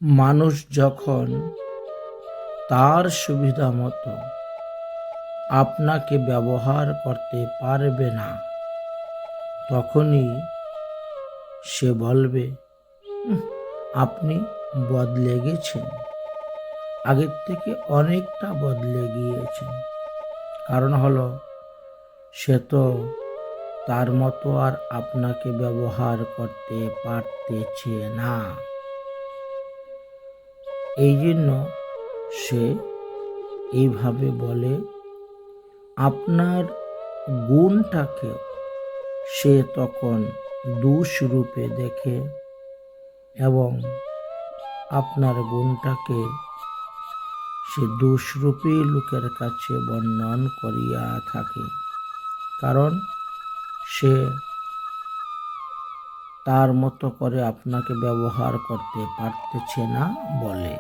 মানুষ যখন তার সুবিধা মতো আপনাকে ব্যবহার করতে পারবে না, তখনই সে বলবে আপনি বদলে গেছেন, আগের থেকে অনেকটা বদলে গিয়েছেন। কারণ হলো সে তো তার মতো আর আপনাকে ব্যবহার করতে পারতেছে না। এই জন্য সে এইভাবে বলে। আপনার গুণটাকে সে তখন দোষ রূপে দেখে এবং আপনার গুণটাকে সে দোষরূপে লোকের কাছে বর্ণন করিয়া থাকে। কারণ সে তার মতো করে আপনাকে ব্যবহার করতে পারতেছে না বলে।